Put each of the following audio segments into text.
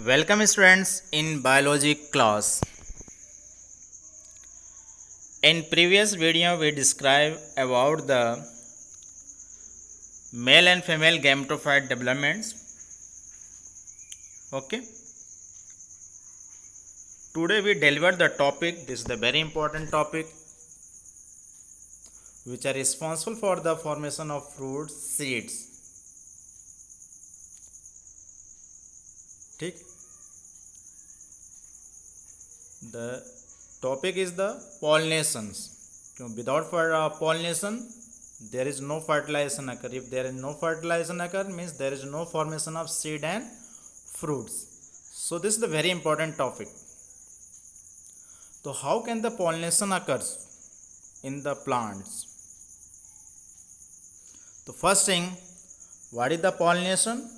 Welcome students in biology class. In previous video we described about the male and female gametophyte developments. Okay. Today we deliver the topic. This is the very important topic which are responsible for the formation of fruit seeds. ठीक. The topic is the pollinations. Without pollination there is no fertilization occur. If there is no fertilization occur means there is no formation of seed and fruits. So this is the very important topic. So how can the pollination occurs in the plants? The first thing, what is the pollination?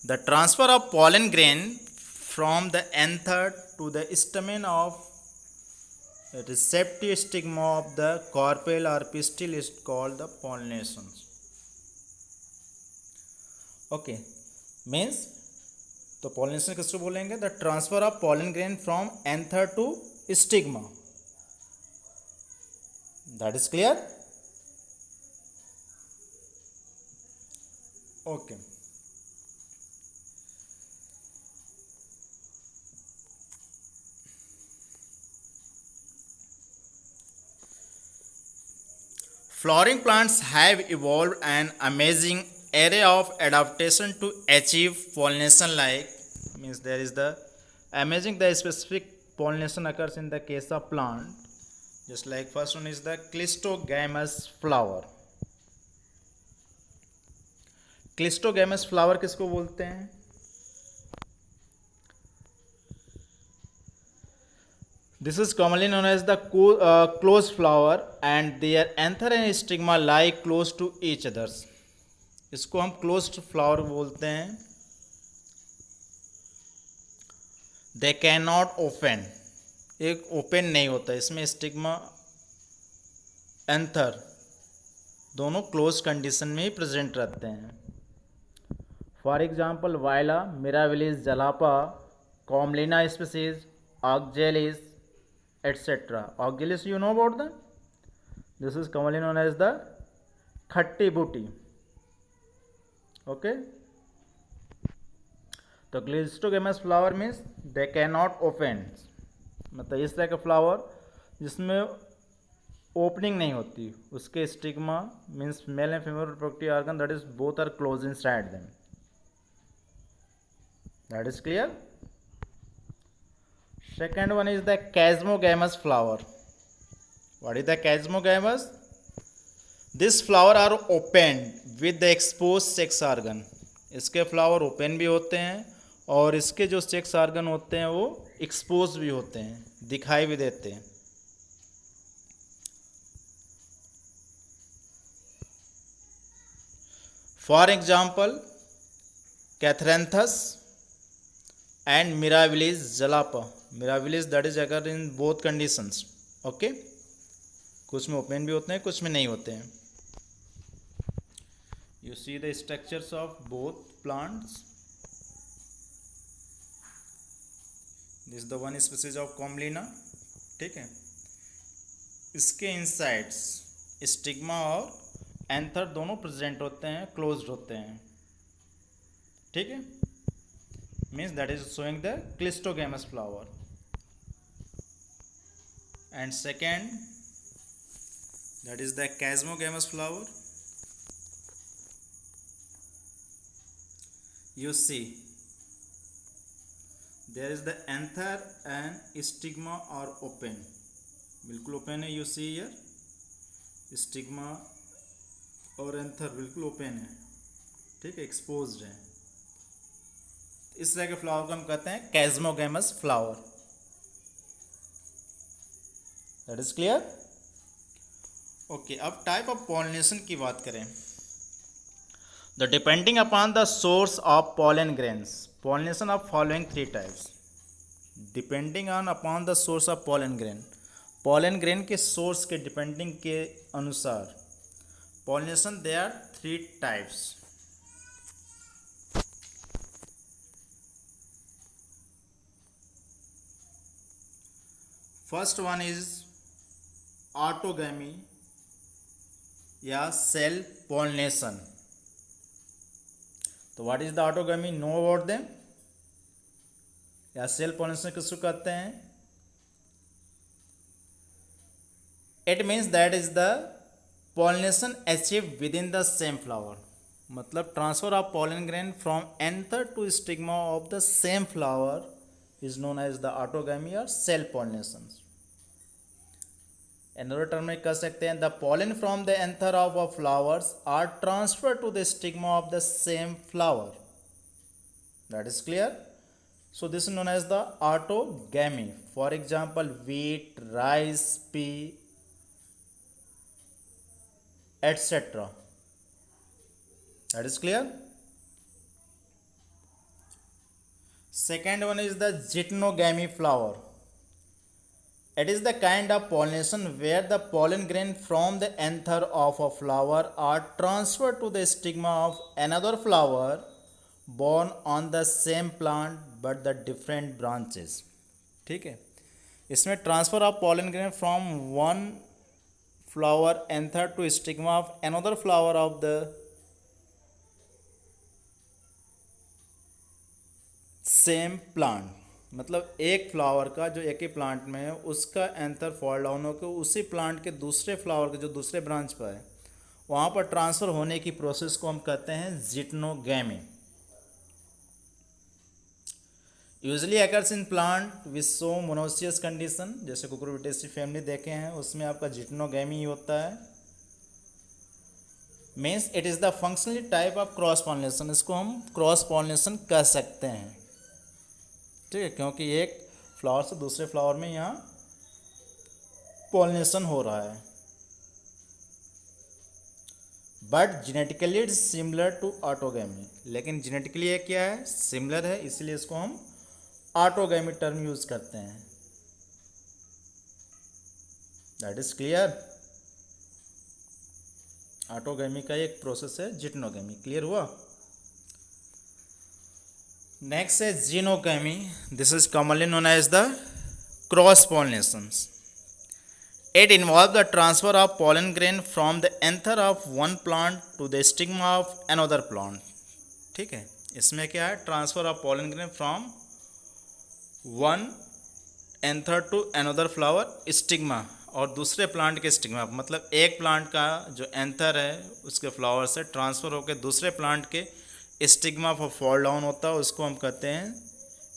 The transfer of pollen grain from the anther to the stamen of the receptive stigma of the carpel or pistil is called the pollination. Okay, means तो pollination किसको बोलेंगे? The transfer of pollen grain from anther to stigma. That is clear? Okay. Flowering plants have evolved an amazing array of adaptation to achieve pollination, like means there is the amazing the specific pollination occurs in the case of plant, just like first one is the clistogamous flower. Cleistogamous flower किसको बोलते हैं? This is commonly known as the closed flower and their anther and stigma lie close to each others. इसको हम closed flower बोलते हैं. They cannot open. एक open नहीं होता, इसमें स्टिग्मा एंथर दोनों क्लोज कंडीशन में ही प्रेजेंट रहते हैं. For example viola, mirabilis, jalapa, commelina species, oxalis, etc. Augilis, you know about them? This is commonly known as the खट्टी बूटी. Okay. तो cleistogamous flower means they can not open, मतलब इस तरह का फ्लावर जिसमें ओपनिंग नहीं होती, उसके stigma means male and female reproductive organ that is both are close inside them. That is clear. Second one is the chasmogamous flower. What is the chasmogamous? This flower are opened with the exposed sex organ. इसके flower open भी होते हैं और इसके जो sex organ होते हैं वो एक्सपोज भी होते हैं, दिखाई भी देते हैं. For example catharanthus and mirabilis jalapa. Mirabilis that is occur in both conditions. Okay, कुछ में ओपन भी होते हैं, कुछ में नहीं होते हैं. You see the structures of both plants. This is the one species of Commelina. ठीक है, इसके इनसाइड्स स्टिग्मा और एंथर दोनों प्रेजेंट होते हैं, क्लोज्ड होते हैं. ठीक है, means that is showing the clistogamous flower. And second, that is the chasmogamous flower. You see there is the anther and stigma are open, बिल्कुल ओपन है. You see here स्टिग्मा और anther बिल्कुल open है, ठीक है, exposed है. इस तरह के फ्लावर को हम कहते हैं chasmogamous flower. That is clear. Okay, अब टाइप ऑफ पॉलिनेशन की बात करें. The depending upon the source of pollen grains, pollination of following three types. Depending on upon the source of pollen grain, pollen grain के source के depending के अनुसार pollination they are three types. First one is autogamy या self pollination. तो what is the autogamy, know about them, या self pollination किसको कहते हैं? It means that is the pollination achieve within the same flower. मतलब transfer of pollen grain from anther to stigma of the same flower is known as the autogamy और self pollination. Another term में कह सकते हैं the pollen from the anther of a flowers are transfer to the stigma of the same flower. That is clear? So this is known as the autogamy. For example, wheat, rice, pea, etc. That is clear? Second one is the geitonogamy flower. It is the kind of pollination where the pollen grain from the anther of a flower are transferred to the stigma of another flower born on the same plant but the different branches. ठीक है, इसमें transfer of pollen grain from one flower anther to stigma of another flower of the same plant. मतलब एक flower का जो एक ही plant में है उसका एंथर फॉल डाउन होकर उसी प्लांट के दूसरे फ्लावर के जो दूसरे ब्रांच पर है वहाँ पर ट्रांसफ़र होने की प्रोसेस को हम कहते हैं geitonogamy. Usually occurs in plant with so monoecious condition, जैसे कुकुरबिटेसी फैमिली देखे हैं उसमें आपका जीटनोगैमी होता है। Means it is the functionally type of cross pollination, इसको हम क्रॉस पॉलिनेशन कह सकते हैं। ठीक है, क्योंकि एक फ्लावर से दूसरे फ्लावर में यहाँ पॉलिनेशन हो रहा है। But genetically it similar to autogamy, लेकिन जेनेटिकली ये क्या है, सिमिलर है, इसलिए इसको हम ऑटोगैमी टर्म यूज करते हैं। That is clear? ऑटोगैमी का एक प्रोसेस है जीटनोगैमी। क्लियर हुआ? नेक्स्ट है xenogamy. This is commonly known as the cross pollinations. It involves the transfer of pollen grain from the anther of one plant to the stigma of another plant. ठीक है, इसमें क्या है, transfer of pollen grain from one anther to another flower stigma, और दूसरे plant के stigma, मतलब एक प्लांट का जो एंथर है उसके फ्लावर से ट्रांसफ़र होकर दूसरे प्लांट के स्टिग्मा पर फॉल डाउन होता है, उसको हम कहते हैं,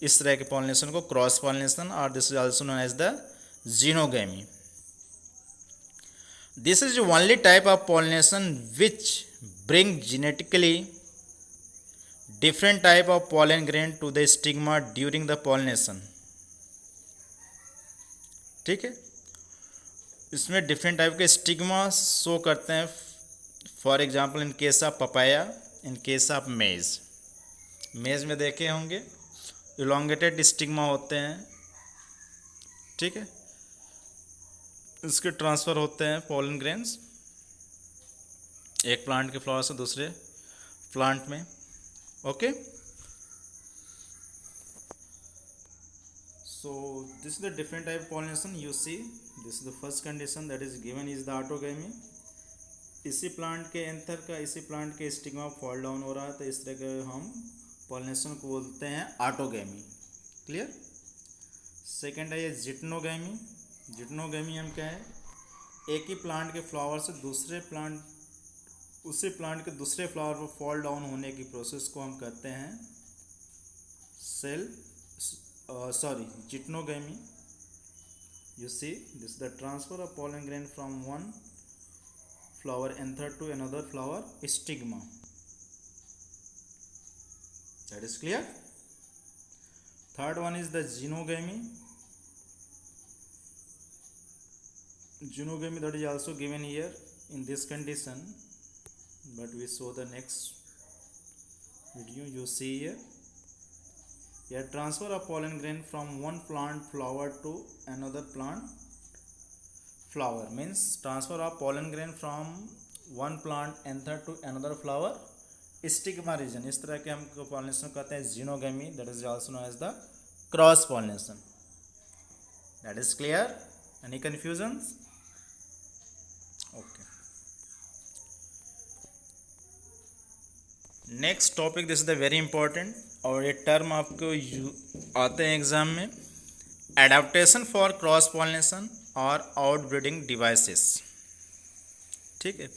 इस तरह के पॉलिनेशन को क्रॉस पॉलिनेशन, और this is also known as the xenogamy. This is the only type of pollination which bring genetically different type of pollen grain to the stigma during the pollination. ठीक है, इसमें different type के stigma show करते हैं। For example in case of papaya, in case of maize. मेज में देखे होंगे इलोंगेटेड स्टिग्मा होते हैं। ठीक है, इसके ट्रांसफ़र होते हैं पॉलन ग्रेन्स एक प्लांट के फ्लावर से दूसरे प्लांट में। Okay, so this is the different type pollination you see. This is the first condition that is given is the autogamy. इसी प्लांट के एंथर का इसी प्लांट के स्टिग्मा फॉल डाउन हो रहा है, तो इस तरह के हम पॉलिनेशन को बोलते हैं ऑटोगैमी। क्लियर? सेकेंड है ये जीटनोगैमी। जीटनोगैमी हम क्या है, एक ही प्लांट के फ्लावर से दूसरे प्लांट, उसी प्लांट के दूसरे फ्लावर पर फॉल डाउन होने की प्रोसेस को हम कहते हैं geitonogamy. You see this the transfer of pollen grain from one flower anther to another flower stigma. That is clear? Third one is the xenogamy. Genogamy that is also given here in this condition, but we show the next video. You see here transfer of pollen grain from one plant flower to another plant flower, means transfer of pollen grain from one plant anther to another flower stigma region। इस तरह के हम pollination कहते हैं xenogamy. That is also known as the cross pollination. That is clear? Any confusions? Okay. Next topic, this is the very important, और ये term आपको आते हैं एग्जाम में, एडाप्टेशन फॉर क्रॉस पॉलिनेशन और आउटब्रीडिंग डिवाइसेस। ठीक है,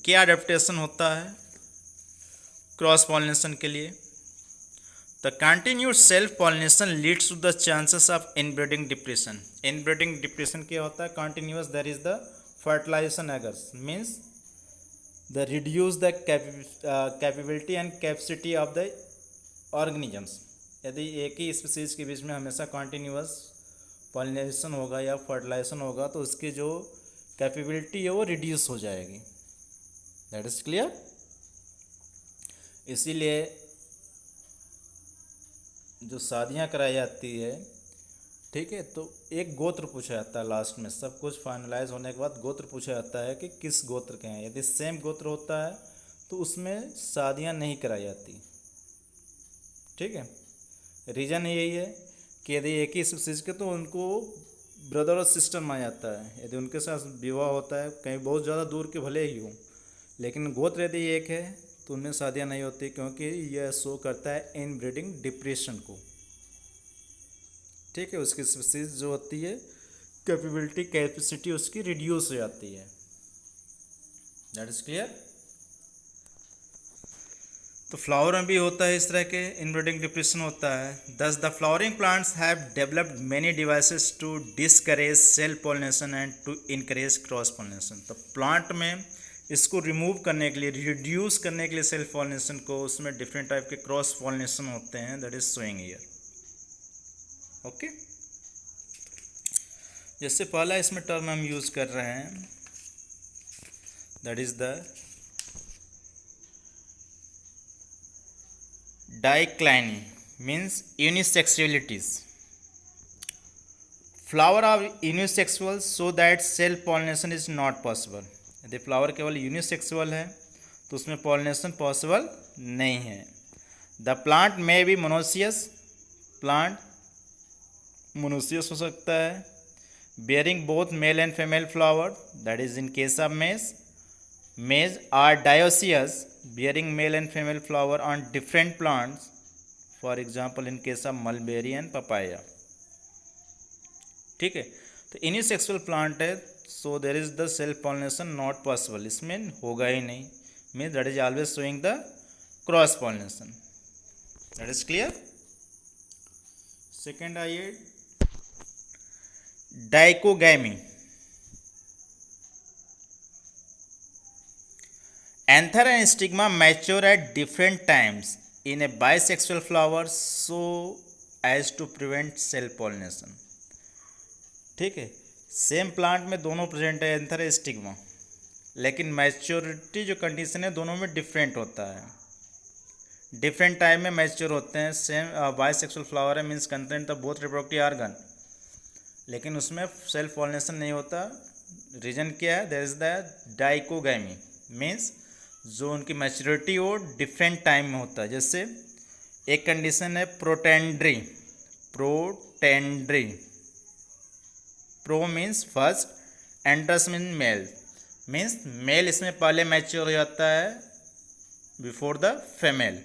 क्या एडाप्टेशन होता है क्रॉस पॉलिनेशन के लिए? The continued self pollination leads to the chances of inbreeding depression. Inbreeding depression क्या होता है? Continuous there is the fertilization occurs, means the reduce the capability and capacity of the organisms. यदि एक ही species के बीच में हमेशा कंटिन्यूअस पॉलिनेशन होगा या फर्टिलाइजेशन होगा तो उसकी जो कैपेबिलिटी है वो रिड्यूस हो जाएगी। That is clear? इसीलिए जो शादियां कराई जाती है, ठीक है, तो एक गोत्र पूछा जाता है लास्ट में, सब कुछ फाइनलाइज होने के बाद गोत्र पूछा जाता है कि किस गोत्र के हैं। यदि सेम गोत्र होता है तो उसमें शादियां नहीं कराई जाती। ठीक है, रीज़न यही है कि यदि एक ही स्पीसीज के तो उनको ब्रदर और सिस्टर माना जाता है। यदि उनके साथ विवाह होता है, कहीं बहुत ज़्यादा दूर के भले ही हो, लेकिन गोत्र यदि एक है तो उनमें शादियाँ नहीं होती, क्योंकि यह शो करता है इनब्रीडिंग डिप्रेशन को। ठीक है, उसकी स्पीसीज जो होती है कैपेबिलिटी कैपेसिटी उसकी रिड्यूस हो जाती है। That is clear? तो फ्लावर में भी होता है इस तरह के इनब्रीडिंग डिप्रेशन होता है। Thus the flowering plants have developed many devices to discourage self pollination and to encourage cross pollination. तो प्लांट में इसको रिमूव करने के लिए, रिड्यूस करने के लिए सेल्फ पॉलिनेशन को, उसमें डिफरेंट टाइप के क्रॉस पॉलिनेशन होते हैं। That is showing here. Okay, जैसे पहला इसमें टर्म हम यूज कर रहे हैं, that is the dicliny, means unisexualities. Flower are unisexual so that self pollination is not possible. यदि फ्लावर केवल यूनिसेक्सुअल है तो उसमें पॉलिनेशन पॉसिबल नहीं है। द प्लांट में भी मोनोसियस, प्लांट मोनोसियस हो सकता है, bearing both male and female flower, that is in case of maize. Maize are dioecious, bearing male and female flower on different plants, for example in case of mulberry and papaya। ठीक है, तो unisexual plant है, so there is the self pollination not possible, इसमें होगा ही नहीं, means that is always showing the cross pollination. That is clear? Second आइए, dichogamy. Anther and stigma mature at different times in a bisexual flower so as to prevent self pollination। ठीक है, same plant में दोनों present है, anther है stigma, लेकिन maturity जो condition है दोनों में डिफरेंट होता है, डिफरेंट टाइम में मैच्योर होते हैं। सेम बाइसेक्सुअल फ्लावर है, means content the both reproductive organ, लेकिन उसमें सेल्फ पॉलिनेशन नहीं होता। रीजन क्या है? There is the dichogamy, means जो उनकी मैच्योरिटी हो डिफरेंट टाइम में होता है। जैसे एक कंडीशन है protandry, protandry, pro means first, andros mean male, means male इसमें पहले मैच्योर हो जाता है before the female.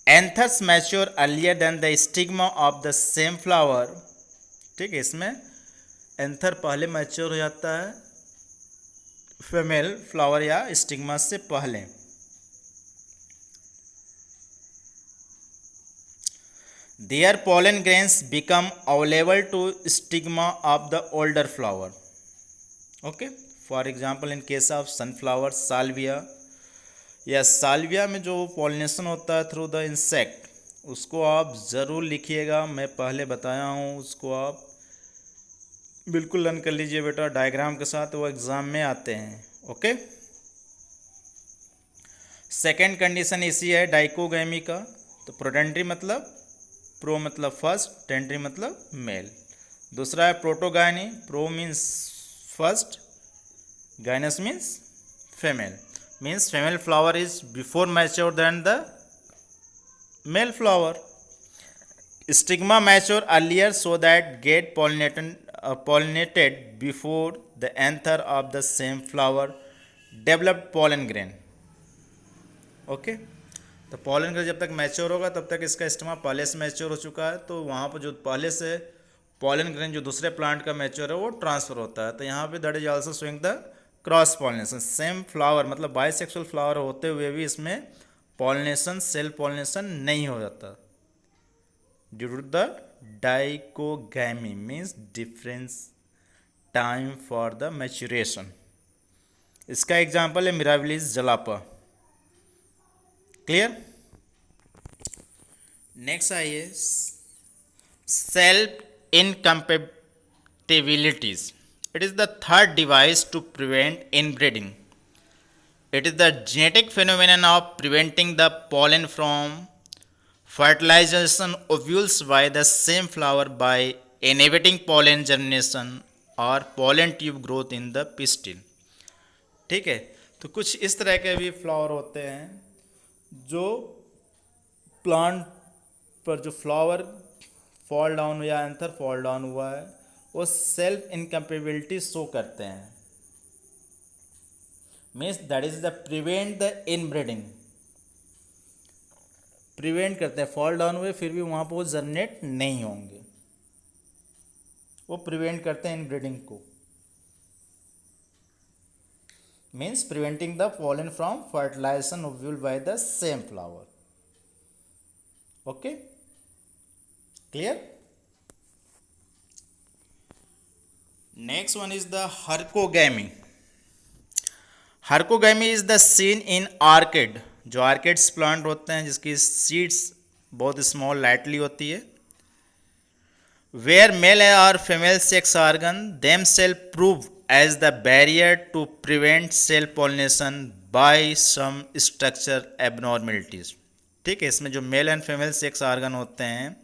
Anthers mature earlier than the stigma of the same flower. ठीक है, इसमें एंथर पहले मैच्योर हो जाता है फीमेल फ्लावर या स्टिग्मा से पहले। There pollen grains become available to stigma of the older flower. Okay, for example in case of sunflower, salvia, या साल्विया में जो पॉलिनेशन होता है थ्रू द इंसेक्ट, उसको आप ज़रूर लिखिएगा, मैं पहले बताया हूँ, उसको आप बिल्कुल लर्न कर लीजिए बेटा डायग्राम के साथ, वो एग्जाम में आते हैं। ओके, सेकेंड कंडीशन इसी है डाइकोगैमी का। तो प्रोटेंड्री मतलब प्रो मतलब फर्स्ट, टेंड्री मतलब मेल। दूसरा है protogyny, pro means first, gynous means female, means female flower is before mature than the male flower. Stigma mature earlier so that get pollinated before the anther of the same flower developed pollen grain. Okay, तो pollen grain जब तक mature होगा तब तक इसका stigma पहले से mature हो चुका है, तो वहाँ पर जो पहले से पॉलन ग्रेन जो दूसरे प्लांट का मैच्योर है वो ट्रांसफर होता है। तो यहाँ पे that is also showing the cross pollination. Same flower मतलब बाइसेक्सुअल फ्लावर होते हुए भी इसमें पॉलिनेशन सेल्फ पॉलिनेशन नहीं हो जाता due to the dichogamy means difference time for the maturation. इसका एग्जाम्पल है मिराबिलिस जलापा। क्लियर। नेक्स्ट आइए self incompatibilities. It is the third device to prevent inbreeding. It is the genetic phenomenon of preventing the pollen from fertilization ovules by the same flower by inhibiting pollen germination or pollen tube growth in the pistil. ठीक है, तो कुछ इस तरह के भी flower होते हैं जो प्लांट पर जो फ्लावर फॉल डाउन या एंथर फॉल डाउन हुआ है वो सेल्फ इनकम्पेबिलिटी शो करते हैं। Means that is the prevent the inbreeding, prevent करते हैं, फॉल डाउन हुए फिर भी वहाँ पर वो जर्मिनेट नहीं होंगे, वो प्रिवेंट करते हैं इनब्रीडिंग को। Means preventing the pollen from fertilization ovule by the same flower. Okay, clear. Next one is the hercogamy. Hercogamy is the seen in orchid, जो ऑर्किड्स प्लांट होते हैं जिसकी सीड्स बहुत स्मॉल लाइटली होती है। वेयर मेल और female sex organ them self prove as the barrier to prevent self pollination by some structure abnormalities. ठीक है, इसमें जो male and female sex organ होते हैं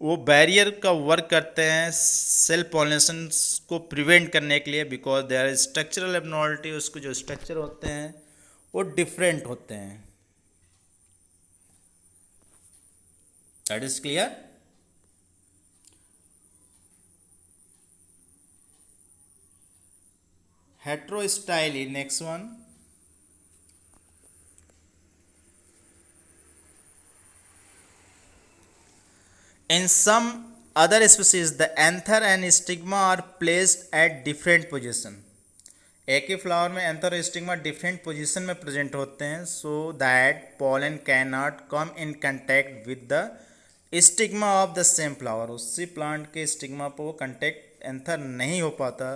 वो बैरियर का वर्क करते हैं सेल्फ पॉलिनेशन को प्रिवेंट करने के लिए, because they are structural abnormality, उसके जो स्ट्रक्चर होते हैं वो डिफरेंट होते हैं। That is clear. Heterostyly, next one. In some other species, the anther and stigma are placed at different position. एक ही फ्लावर में एंथर और स्टिग्मा डिफरेंट पोजीशन में प्रेजेंट होते हैं, so that pollen can not come in contact with the stigma of the same flower. उसी plant के stigma पर वो कंटैक्ट एंथर नहीं हो पाता।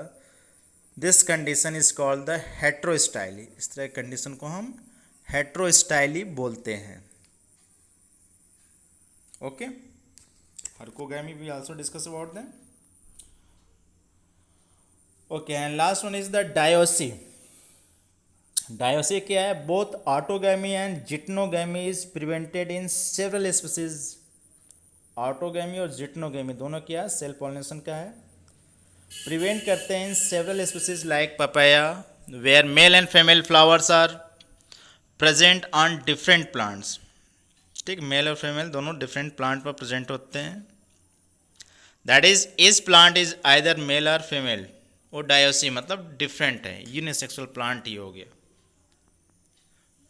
This condition is called the heterostyly. इस तरह की कंडीशन को हम हेट्रोस्टाइली बोलते हैं। Okay, hercogamy we also discuss about them. Okay, and last one is the dioicy. Dioicy क्या है? Both autogamy and geitonogamy is prevented in several species. Autogamy और geitonogamy दोनों क्या है? सेल्फ पॉलिनेशन का है, प्रिवेंट करते हैं in several species like papaya, where male and female flowers are present on different plants. ठीक, मेल और फीमेल दोनों डिफरेंट प्लांट पर प्रेजेंट होते हैं। दैट इज इस प्लांट इज आइदर मेल और फीमेल। वो डायोसी मतलब डिफरेंट है, यूनिसेक्सुअल प्लांट ही हो गया।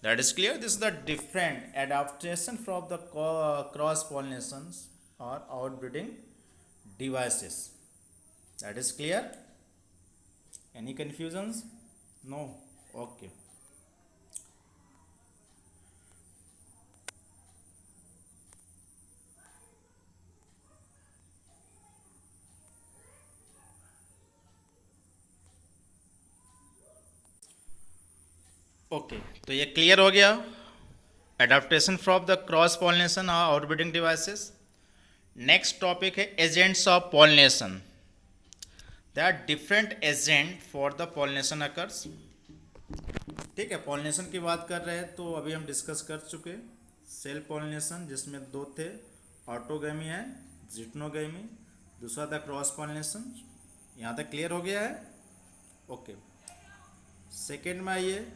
That is clear. This is the different adaptation from the cross pollination और outbreeding devices. That is clear. Any confusions? No? Okay. Okay, तो ये क्लियर हो गया adaptation from the cross pollination और आउटब्रीडिंग डिवाइसेस। नेक्स्ट टॉपिक है agents of pollination. They are different agent for the pollination occurs. ठीक है, pollination की बात कर रहे हैं तो अभी हम डिस्कस कर चुके सेल्फ पॉलिनेशन, जिसमें दो थे, ऑटोगैमी है, जिटनोगैमी, दूसरा था क्रॉस पॉलिनेशन। यहाँ तक क्लियर हो गया है? ओके, सेकेंड में आइए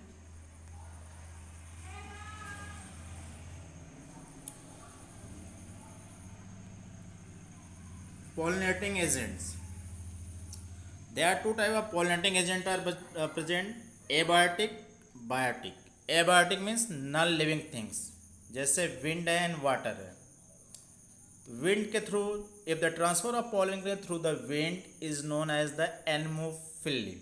pollinating agents. There are two type of pollinating agent are present, abiotic, biotic. Abiotic means non living things, जैसे wind है and water है. Wind के through, if the transfer of pollen grain through the wind is known as the anemophily.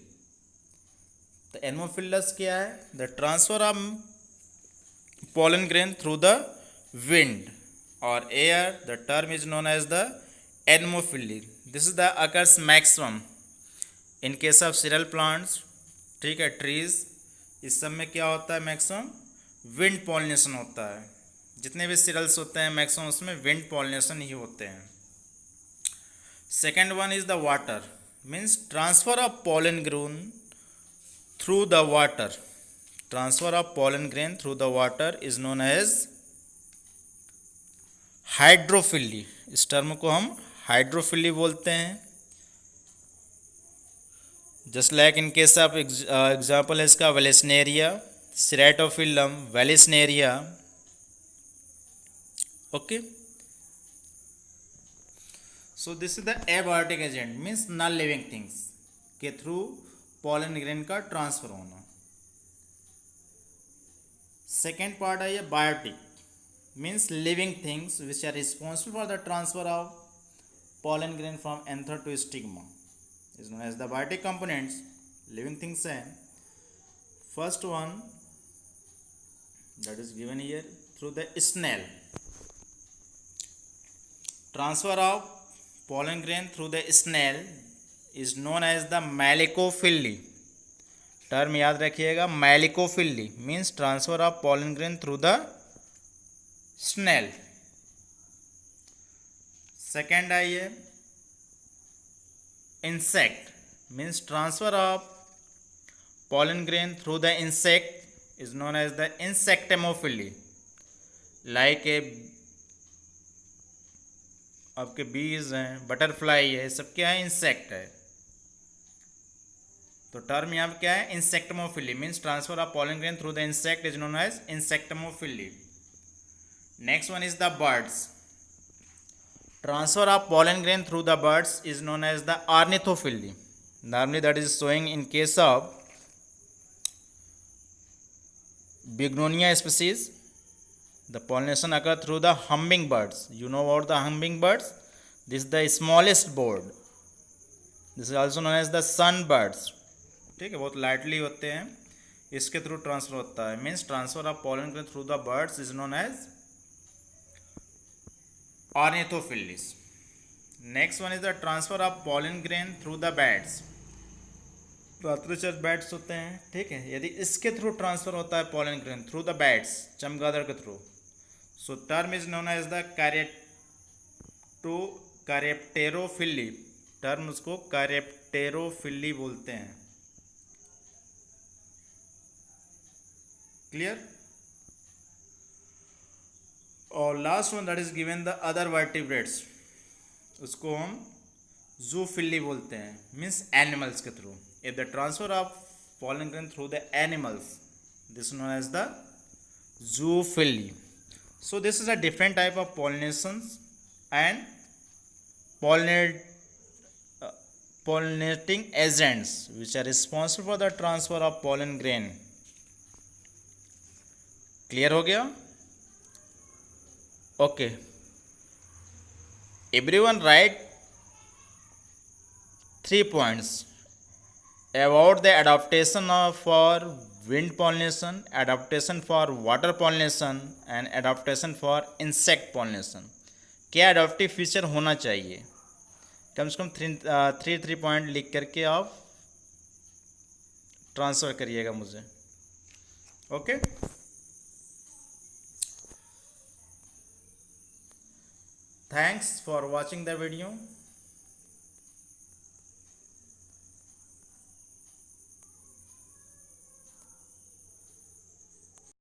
तो एनमोफिलस क्या है? The transfer of pollen grain through the wind or air. The term is known as the anemophily. This is the occurs maximum in case of cereal plants. ठीक है, trees. इस सब में क्या होता है? मैक्सिमम विंड पॉलिनेशन होता है. जितने भी सीरियल्स होते हैं मैक्सिमम उसमें विंड पॉलिनेशन ही होते हैं. Second one is the water, means transfer of pollen grain through the water. Transfer of pollen grain through the water is known as hydrophily. इस टर्म को हम हाइड्रोफिली बोलते हैं. Just like in case of example है इसका Vallisneria, Ceratophyllum, Vallisneria. Okay, so this is the abiotic agent, means non living things के through pollen grain का transfer होना. सेकेंड पार्ट है ये biotic, means living things which are responsible for the transfer of pollen grain from anther to stigma is known as the biotic components. Living things हैं. First one that is given here through the snail. Transfer of pollen grain through the snail is known as the malicophily. Term याद रखिएगा, malacophily means transfer of pollen grain through the snail. Second आइए insect, means transfer of pollen grain through the insect is known as the insectemophily. Like a आपके बीज हैं, butterfly है, सब क्या है? इंसेक्ट है. तो टर्म यहाँ पे क्या है? Insectemophily means transfer of pollen grain through the insect is known as insectemophily. Next one is the birds. Transfer of pollen grain through the birds is known as the ornithophily. Normally that is showing in case of Bignonia species. The pollination occur through the hummingbirds. You know about the hummingbirds? This is the smallest bird. This is also known as the sunbirds. ठीक है, बहुत lightly होते हैं, इसके through transfer होता है. Means transfer of pollen grain through the birds is known as ornithophilies. Next one is the transfer of pollen grain through the bats. रात्रिचर bats होते हैं, ठीक है, यदि इसके थ्रू ट्रांसफर होता है pollen grain through the bats, चमगादड़ के through, so term is known as the chiropterophily. Term उसको कैरेप्टेरोफिली बोलते हैं. क्लियर? और last one that is given the other vertebrates, उसको हम जूफिली बोलते हैं, मीन्स एनिमल्स के through. If the transfer of pollen grain through the animals, this known as the zoophily. So this is a different type of pollinations and pollinating agents which are responsible for the transfer of pollen grain. Clear हो गया? Okay. Everyone write 3 points about the adaptation for wind pollination, adaptation for water pollination and adaptation for insect pollination. क्या adaptive feature होना चाहिए? कम से कम 3 point लिख करके आप transfer करिएगा मुझे. Okay, thanks for watching the video.